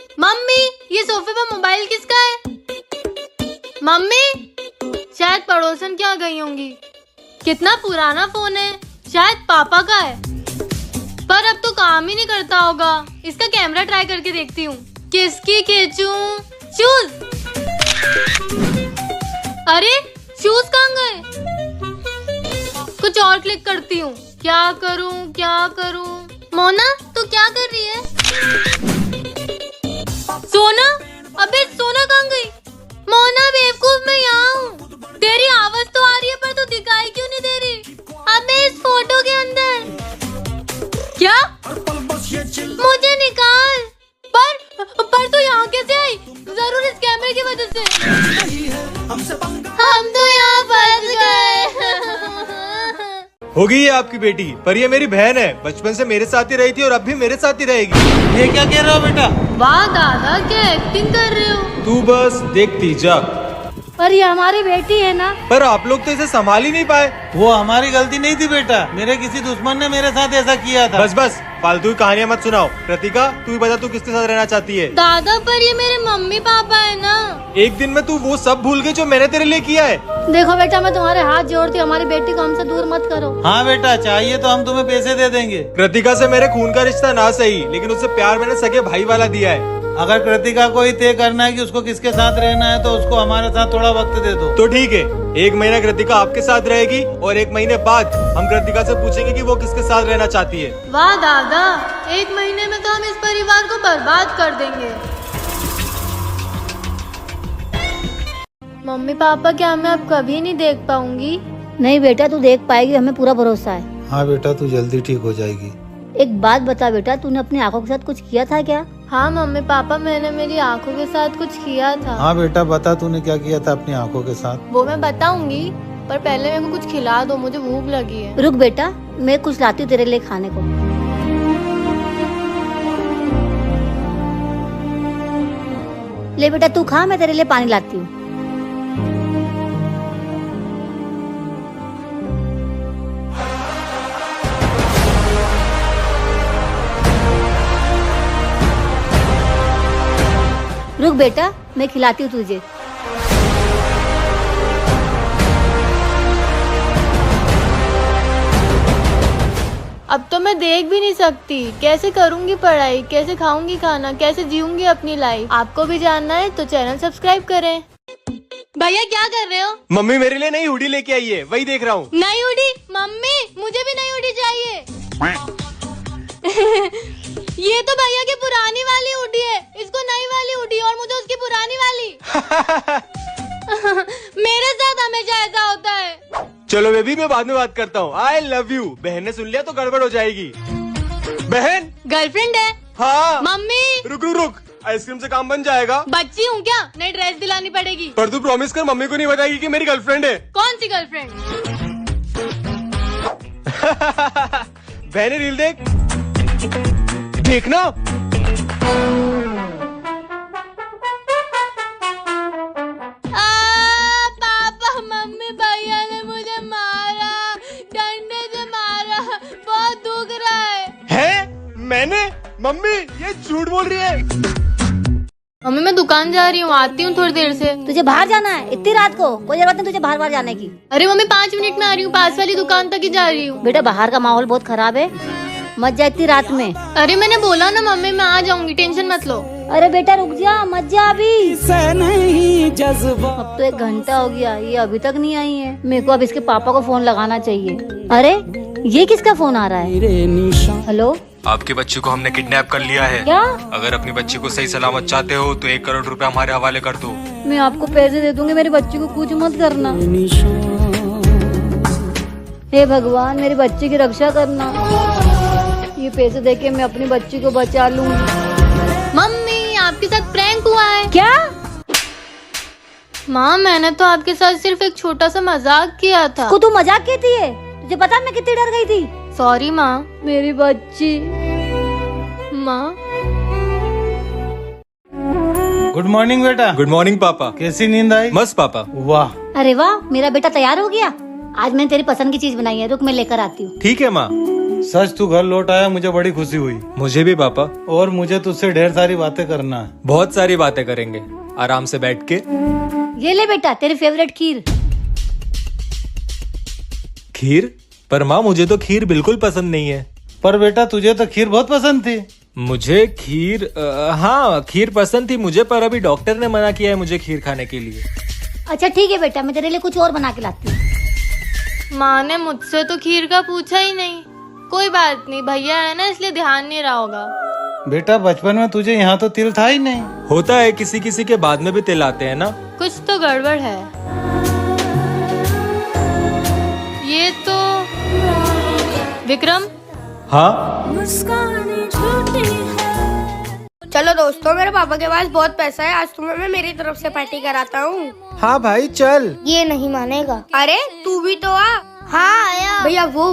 Mummy, ये सोफे पर मोबाइल किसका है? मम्मी, शायद पड़ोसन क्या गई होंगी। कितना पुराना फोन है, शायद पापा का है, पर अब तो काम ही नहीं करता होगा। इसका कैमरा ट्राई करके देखती हूँ। किसकी खींचूं? शूज। अरे शूज कहाँ गए? कुछ और क्लिक करती हूँ। क्या करूँ क्या करूँ? मोना, तू क्या कर रही है? सोना, अबे सोना कहाँ गई? मोना बेवकूफ, मैं यहाँ हूँ। तेरी आवाज तो आ रही है पर तू दिखाई क्यों नहीं दे रही? अबे इस फोटो के अंदर क्या? मुझे निकाल। पर तू यहाँ कैसे आई? जरूर इस कैमरे की वजह से। हम तो यहाँ फंस गए। होगी ये आपकी बेटी, पर ये मेरी बहन है। बचपन से मेरे साथ ही रही थी और अब भी मेरे साथ ही रहेगी। ये क्या कह रहे हो बेटा? वाह दादा, क्या एक्टिंग कर रहे हो? तू बस देखती जा। पर ये हमारी बेटी है ना? पर आप लोग तो इसे संभाल ही नहीं पाए। वो हमारी गलती नहीं थी बेटा, मेरे किसी दुश्मन ने मेरे साथ ऐसा किया था। बस बस फालतू की कहानियां मत सुनाओ। कृतिका, तू ही बता, तू किसके साथ रहना चाहती है? दादा, पर ये मेरे मम्मी पापा है ना। एक दिन में तू वो सब भूल गई जो मैंने तेरे लिए किया है। देखो बेटा, मैं तुम्हारे हाथ जोड़ती हूँ, हमारी बेटी को हमसे दूर मत करो। हाँ बेटा, चाहिए तो हम तुम्हें पैसे दे देंगे। कृतिका से मेरे खून का रिश्ता ना सही, लेकिन उससे प्यार मैंने सगे भाई वाला दिया है। अगर कृतिका को ही तय करना है कि उसको किसके साथ रहना है तो उसको हमारे साथ थोड़ा वक्त दे दो। तो ठीक है, 1 महीना कृतिका आपके साथ रहेगी और 1 महीने बाद हम कृतिका से पूछेंगे कि वो किसके साथ रहना चाहती है। वाह दादा, 1 महीने में तो हम इस परिवार को बर्बाद कर देंगे। मम्मी पापा, क्या मैं अब कभी नहीं देख पाऊंगी? नहीं बेटा, तू देख पाएगी, हमें पूरा भरोसा है। हाँ बेटा, तू जल्दी ठीक हो जाएगी। एक बात बता बेटा, तूने अपनी आंखों के साथ कुछ किया था क्या? हाँ मम्मी पापा, मैंने मेरी आंखों के साथ कुछ किया था। हाँ बेटा, बता तूने क्या किया था अपनी आंखों के साथ। वो मैं बताऊंगी, पर पहले मेरे को कुछ खिला दो, मुझे भूख लगी है। रुक बेटा, मैं कुछ लाती हूँ तेरे लिए खाने को। ले बेटा तू खा, मैं तेरे लिए पानी लाती हूँ। रुक बेटा, मैं खिलाती हूँ तुझे। अब तो मैं देख भी नहीं सकती। कैसे करूँगी पढ़ाई, कैसे खाऊंगी खाना, कैसे जीऊंगी अपनी लाइफ? आपको भी जानना है तो चैनल सब्सक्राइब करें। भैया क्या कर रहे हो? मम्मी मेरे लिए नई हुडी लेके आई है, वही देख रहा हूँ। नई हुडी? मम्मी, मुझे भी नई हुडी चाहिए। ये तो भैया की पुरानी वाली हुडी है, इसको नई वाली हुडी और मुझे उसकी पुरानी वाली। मेरे साथ हमेशा ऐसा होता है। चलो बेबी, मैं बाद में बात करता हूँ। I love you. बहन ने सुन लिया तो गड़बड़ हो जाएगी। बहन गर्लफ्रेंड है? हाँ। मम्मी रुक रुक रुक, आइसक्रीम से काम बन जाएगा। बच्ची हूँ क्या? नई ड्रेस दिलानी पड़ेगी। पर तू प्रॉमिस कर, मम्मी को नहीं बताएगी कि मेरी गर्लफ्रेंड है। कौन सी गर्लफ्रेंड? बहने रील देख, देखना। पापा, मम्मी, भैया ने मुझे मारा, डंडे से मारा, बहुत दुख रहा है। मैंने? मम्मी ये झूठ बोल रही है। मम्मी मैं दुकान जा रही हूँ, आती हूँ थोड़ी देर से। तुझे बाहर जाना है इतनी रात को? कोई जरूरत नहीं तुझे बाहर जाने की। अरे मम्मी 5 मिनट में आ रही हूँ, पास वाली दुकान तक ही जा रही हूँ। बेटा बाहर का माहौल बहुत खराब है, मत जा इतनी रात में। अरे मैंने बोला ना मम्मी, मैं आ जाऊंगी, टेंशन मत लो। अरे बेटा रुक जा, मत जा अभी। नहीं जज्बा। अब तो 1 घंटा हो गया, ये अभी तक नहीं आई है। मेरे को अब इसके पापा को फोन लगाना चाहिए। अरे ये किसका फोन आ रहा है? हेलो, आपके बच्चे को हमने किडनैप कर लिया है। क्या? अगर अपनी बच्ची को सही सलामत चाहते हो तो 1 करोड़ रुपए हमारे हवाले कर दो। मैं आपको पैसे दे दूंगी, मेरे बच्चे को कुछ मत करना। हे भगवान, मेरी बच्ची की रक्षा करना। ये पैसे देके मैं अपनी बच्ची को बचा लूंगी। मम्मी, आपके साथ प्रैंक हुआ है क्या? माँ, मैंने तो आपके साथ सिर्फ एक छोटा सा मजाक किया था। को तू मजाक कहती है? तुझे पता मैं कितनी डर गई थी। सॉरी माँ। मेरी बच्ची। माँ गुड मॉर्निंग बेटा। गुड मॉर्निंग पापा। कैसी नींद आई? मस्त पापा। वाह। अरे वाह, मेरा बेटा तैयार हो गया। आज मैंने तेरी पसंद की चीज बनाई है, रुक मैं लेकर आती हूँ। ठीक है माँ। सच तू घर लौट आया, मुझे बड़ी खुशी हुई। मुझे भी पापा। और मुझे तुझसे ढेर सारी बातें करना है। बहुत सारी बातें करेंगे आराम से बैठ के। ये ले बेटा तेरी फेवरेट खीर। खीर? पर माँ मुझे तो खीर बिल्कुल पसंद नहीं है। पर बेटा तुझे तो खीर बहुत पसंद थी। मुझे खीर हाँ खीर पसंद थी मुझे, पर अभी डॉक्टर ने मना किया है मुझे खीर खाने के लिए। अच्छा ठीक है बेटा, मैं तेरे लिए कुछ और बना के लाती हूँ। माँ ने मुझसे तो खीर का पूछा ही नहीं। कोई बात नहीं, भैया है ना इसलिए ध्यान नहीं रहा होगा। बेटा बचपन में तुझे यहाँ तो तिल था ही नहीं। होता है, किसी किसी के बाद में भी तिल आते हैं ना। कुछ तो गड़बड़ है। ये तो विक्रम। हाँ चलो दोस्तों, मेरे पापा के पास बहुत पैसा है, आज तुम्हें मैं मेरी तरफ से पार्टी कराता हूँ। हाँ भाई चल। ये नहीं मानेगा। अरे तू भी तो आ। हाँ आया। भैया वो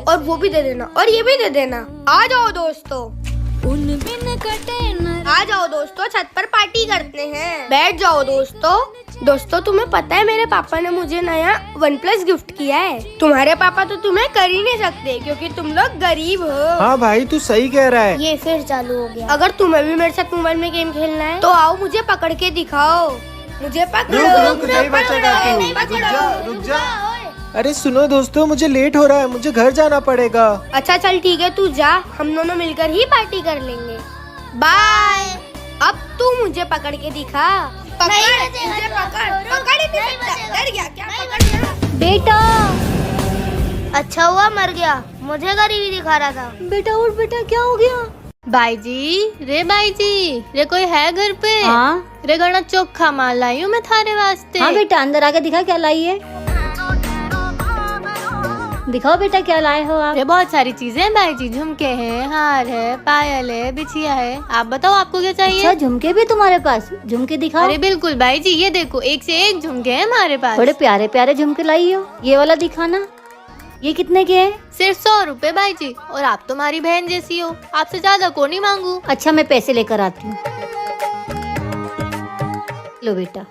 और वो भी दे देना और ये भी दे देना। आ जाओ दोस्तों, आ जाओ दोस्तों, छत पर पार्टी करते हैं। बैठ जाओ दोस्तों। दोस्तों तुम्हें पता है मेरे पापा ने मुझे नया OnePlus गिफ्ट किया है। तुम्हारे पापा तो तुम्हें कर ही नहीं सकते क्योंकि तुम लोग गरीब हो। हाँ भाई तू सही कह रहा है। ये फिर चालू हो गया। अगर तुम्हें भी मेरे साथ मोबाइल में गेम खेलना है तो आओ, मुझे पकड़ के दिखाओ। मुझे पकड़ो। नहीं बचेगा तू। नहीं बचेगा। रुक जा। अरे सुनो दोस्तों, मुझे लेट हो रहा है, मुझे घर जाना पड़ेगा। अच्छा चल ठीक है, तू जा, हम दोनों मिलकर ही पार्टी कर लेंगे। बाय। अब तू मुझे पकड़ के दिखा। पकड़ मुझे, पकड़ ही नहीं सकता। डर गया क्या? पकड़ बेटा अच्छा हुआ मर गया, मुझे गरीबी दिखा रहा था। बेटा उठ बेटा, क्या हो गया? बाई जी रे कोई है घर पे? हाँ रे घना चोखा माल लाई हूँ मैं थारे वास्ते। हाँ बेटा, अंदर आके दिखा क्या लाई है। दिखाओ बेटा क्या लाए हो आप। ये बहुत सारी चीजें हैं बाई जी, झुमके हैं, हार है, पायल है, बिछिया है। आप बताओ आपको क्या चाहिए? अच्छा झुमके भी तुम्हारे पास? झुमके दिखाओ। अरे बिल्कुल बाई जी, ये देखो एक से एक झुमके हैं हमारे पास। बड़े प्यारे प्यारे झुमके लाई हो। ये वाला दिखाना। ये कितने के है? सिर्फ 100 रुपए बाई जी। और आप तो हमारी बहन जैसी हो, आपसे ज्यादा को नहीं मांगू। अच्छा मैं पैसे लेकर आती हूँ। लो बेटा।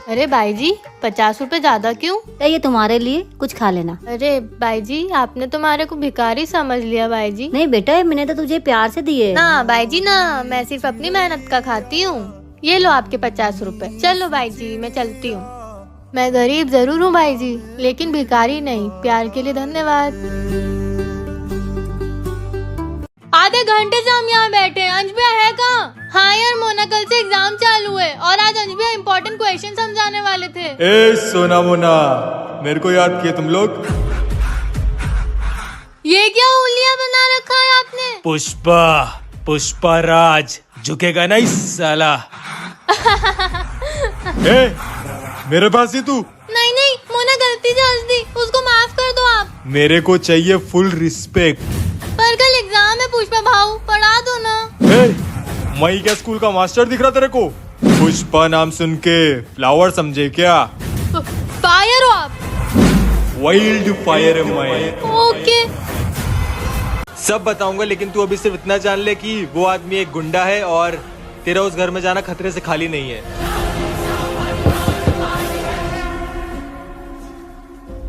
अरे बाई जी 50 रुपए ज्यादा क्यों? ये तुम्हारे लिए, कुछ खा लेना। अरे बाई जी आपने तुम्हारे को भिखारी समझ लिया बाई जी। नहीं बेटा, मैंने तो तुझे प्यार से दिए। ना बाई जी ना, मैं सिर्फ अपनी मेहनत का खाती हूँ। ये लो आपके 50 रुपए। चलो बाई जी मैं चलती हूँ। मैं गरीब जरूर हूँ बाई जी, लेकिन भिखारी नहीं। प्यार के लिए धन्यवाद। आधे घंटे से हम यहाँ बैठे हैं। अंश भैया है कहाँ? हाँ यार मोना, कल से एग्जाम चालू है और आज अंश भैया इम्पोर्टेंट क्वेश्चन समझाने वाले थे। ए सोना मोना, मेरे को याद किए तुम लोग? ये क्या हुलिया बना रखा है आपने? पुष्पा राज झुकेगा नहीं साला। ए, मेरे पास ही तू। नहीं मोना गलती से हंस दी, उसको माफ कर दो आप। मेरे को चाहिए फुल रिस्पेक्ट। पर कल एग्जाम है पुष्पा भाऊ, पढ़ा दो ना। मैं क्या स्कूल का मास्टर दिख रहा तेरे को? पुष्पा नाम सुन के फ्लावर समझे क्या? फायर हो आप। वाइल्ड फायर है मैं। ओके। सब बताऊंगा, लेकिन तू अभी सिर्फ इतना जान ले कि वो आदमी एक गुंडा है और तेरा उस घर में जाना खतरे से खाली नहीं है।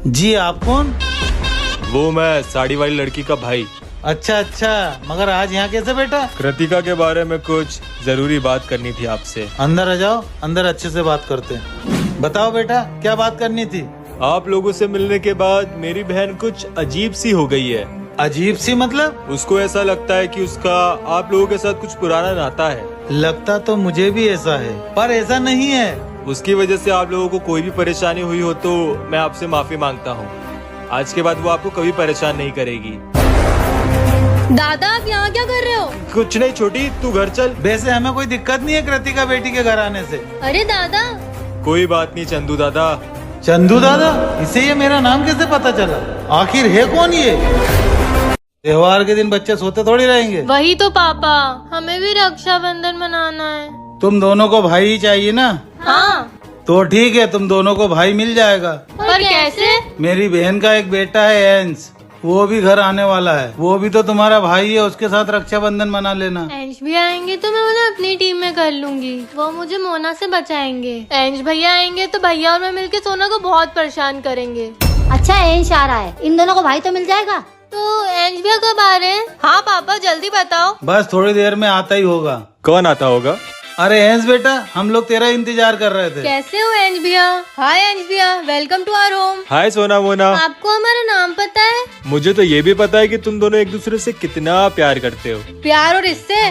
जी आप कौन? वो मैं साड़ी वाली लड़की का भाई। अच्छा, मगर आज यहाँ कैसे बेटा? कृतिका के बारे में कुछ जरूरी बात करनी थी आपसे। अंदर आ जाओ, अंदर अच्छे से बात करते हैं। बताओ बेटा क्या बात करनी थी? आप लोगों से मिलने के बाद मेरी बहन कुछ अजीब सी हो गई है। अजीब सी मतलब? उसको ऐसा लगता है कि उसका आप लोगों के साथ कुछ पुराना नाता है। लगता तो मुझे भी ऐसा है, पर ऐसा नहीं है। उसकी वजह से आप लोगों को कोई भी परेशानी हुई हो तो मैं आपसे माफी मांगता हूँ। आज के बाद वो आपको कभी परेशान नहीं करेगी। दादा आप यहाँ क्या कर रहे हो? कुछ नहीं छोटी, तू घर चल। वैसे हमें कोई दिक्कत नहीं है कृतिका बेटी के घर आने से। अरे दादा। कोई बात नहीं चंदू दादा। चंदू दादा? इसे ये मेरा नाम कैसे पता चला? आखिर है कौन ये? त्योहार के दिन बच्चे सोते थोड़ी रहेंगे। वही तो पापा, हमें भी रक्षाबंधन मनाना है। तुम दोनों को भाई ही चाहिए ना? हाँ। तो ठीक है, तुम दोनों को भाई मिल जाएगा। पर कैसे? मेरी बहन का एक बेटा है एंस, वो भी घर आने वाला है। वो भी तो तुम्हारा भाई है, उसके साथ रक्षाबंधन मना लेना। अंश भी आएंगे तो मैं उन्हें अपनी टीम में कर लूंगी, वो मुझे मोना से बचाएंगे। अंश भैया आएंगे तो भैया और मैं मिलके सोना को बहुत परेशान करेंगे। अच्छा एंश आ रहा है, इन दोनों को भाई तो मिल जाएगा। तो एंज भैया कब आ रहे हैं? हाँ पापा जल्दी बताओ। बस थोड़ी देर में आता ही होगा। कौन आता होगा? अरे एंस बेटा, हम लोग तेरा इंतजार कर रहे थे। कैसे हो एंज भैया? हाय एंज भैया, वेलकम टू आवर होम। हाय सोना मोना। आपको हमारा नाम पता है? मुझे तो ये भी पता है कि तुम दोनों एक दूसरे से कितना प्यार करते हो। प्यार और इससे?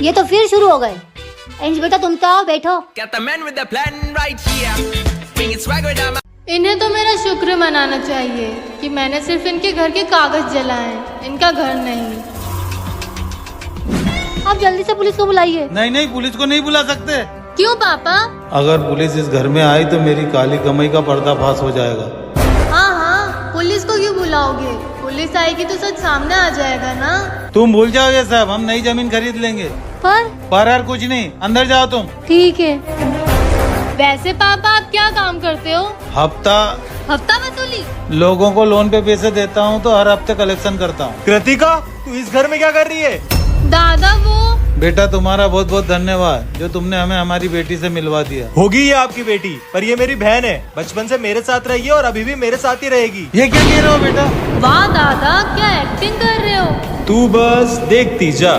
ये तो फिर शुरू हो गए। एंज बेटा तुम तो आओ, बैठो। Got the man with the plan right here. Bringing swagger down my इन्हें तो मेरा शुक्र मनाना चाहिए कि मैंने सिर्फ इनके घर के कागज जलाए, इनका घर नहीं। आप जल्दी से पुलिस को बुलाइए। नहीं नहीं, पुलिस को नहीं बुला सकते। क्यों पापा? अगर पुलिस इस घर में आई तो मेरी काली कमाई का पर्दाफाश हो जाएगा। हाँ हाँ, पुलिस को क्यों बुलाओगे? पुलिस आएगी तो सच सामने आ जाएगा ना। तुम भूल जाओ ये सब, हम नई जमीन खरीद लेंगे। पर यार कुछ नहीं, अंदर जाओ तुम। ठीक है। वैसे पापा आप क्या काम करते हो? हफ्ता वसूली? लोगों को लोन पे पैसे देता हूँ तो हर हफ्ते कलेक्शन करता हूँ। कृतिका, तू इस घर में क्या कर रही है? दादा वो बेटा तुम्हारा बहुत बहुत धन्यवाद जो तुमने हमें हमारी बेटी से मिलवा दिया। होगी ये आपकी बेटी, पर ये मेरी बहन है। बचपन से मेरे साथ रही है और अभी भी मेरे साथ ही रहेगी। ये क्या कह रहे हो बेटा? वाह दादा, क्या एक्टिंग कर रहे हो। तू बस देखती जा।